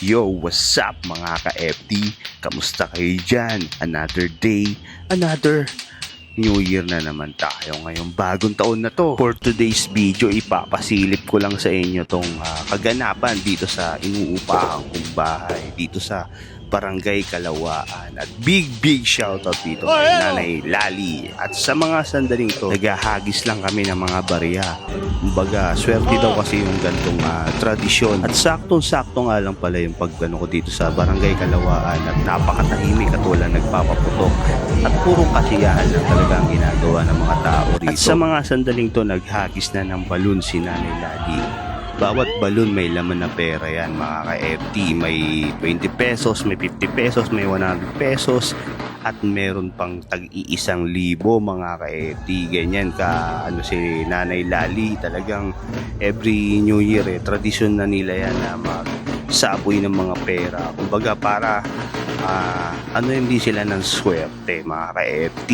Yo, what's up mga ka-FT? Kamusta kayo dyan? Another day, another New Year na naman tayo ngayong bagong taon na to. For today's video, ipapasilip ko lang sa inyo tong kaganapan dito sa inuupahan kong bahay dito sa Barangay Kalawaan. At big shoutout dito kay Nanay Lali. At sa mga sandaling to, naghahagis lang kami ng mga barya. Kumbaga, swerte daw kasi yung gantong tradisyon. At saktong-sakto nga lang pala yung paggano ko dito sa Barangay Kalawaan. At napakatahimik at walang nagpapaputok. At purong kasiyahan lang talaga ang ginagawa ng mga tao rito. At sa mga sandaling to, naghagis na ng balon si Nanay Lali. Bawat balon may laman na pera yan mga ka-FT. May 20 pesos, may 50 pesos, may 100 pesos. At meron pang tag-1,000 mga ka-FT. Ganyan ka si Nanay Lali. Talagang every New Year tradisyon na nila yan na magsaboy ng mga pera. Kumbaga para hindi sila ng swerte mga ka-FT.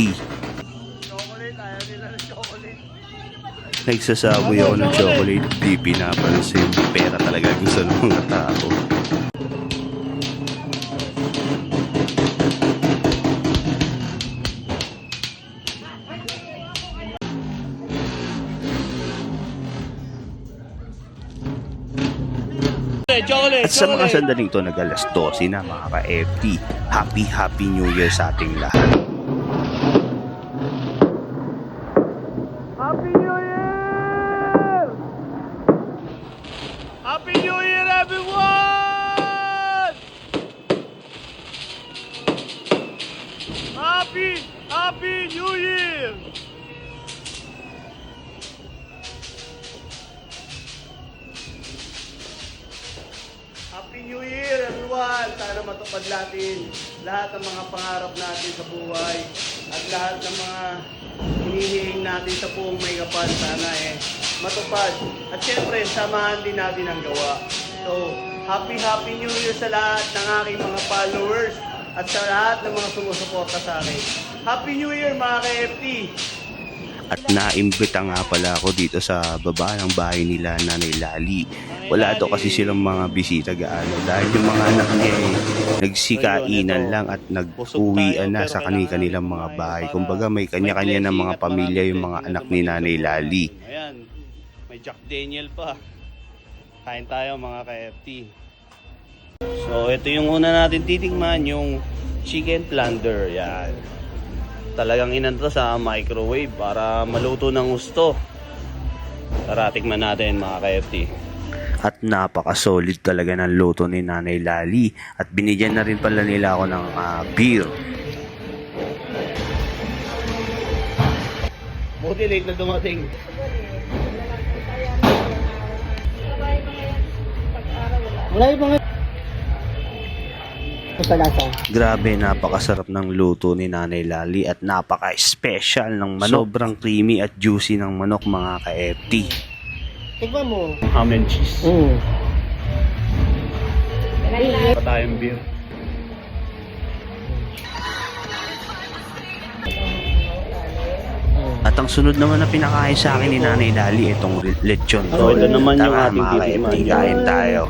Nagsasaboy ako ng chocolate, di pinapansin. Pera talaga gusto ng mga tao. At sa mga sandaling to, nag-alas 12 na mga ka-FT. Happy New Year sa ating lahat. Happy New Year! Happy New Year, everyone! Happy New Year! Happy New Year, everyone! Sana matupad natin lahat ng mga pangarap natin sa buhay at lahat ng mga hinihiling natin sa buong may kapal. Sana matupad. At syempre, samahan din natin ang gawa. So, Happy New Year sa lahat ng aking mga followers at sa lahat ng mga sumusuporta sa akin. Happy New Year mga ka-FT! At naimbita nga pala ako dito sa baba ng bahay nila Nanay Lali. Wala daw kasi silang mga bisita gaano dahil yung mga anak niya nagsikainan lang at nag-uwian na sa kanilang mga bahay. Kumbaga may kanya-kanya ng mga pamilya yung mga anak ni Nanay Lali. Ayan, may Jack Daniel pa. Kain tayo mga ka-FT. So ito yung una natin titingnan, yung chicken plunder. Yan. Talagang inanto sa microwave para maluto ng gusto. Tara, tikman natin mga ka-FT. At napaka-solid talaga ng luto ni Nanay Lali. At binigyan na rin pala nila ako ng beer. Buti late na dumating. Wala yung mga lasa. Grabe, napakasarap ng luto ni Nanay Lali at napaka-special ng manok. Sobrang creamy at juicy ng manok mga ka-FT. Tignan mo. Ham and cheese. Pa tayong beer. At ang sunod naman na pinakain sa akin ni Nanay Lali, itong lechon. So, ito naman yung Tara, ating mga titikman. ka-FT, kain tayo.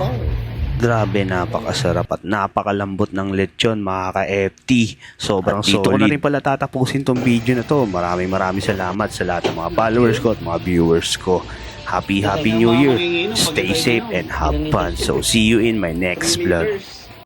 Grabe, napakasarap at napakalambot ng lechon mga ka-FT. Sobrang solid. Dito ko na rin pala tatapusin tong video na to. Maraming salamat sa lahat ng mga followers ko at mga viewers ko. Happy New Year. Stay safe and have fun. So see you in my next vlog.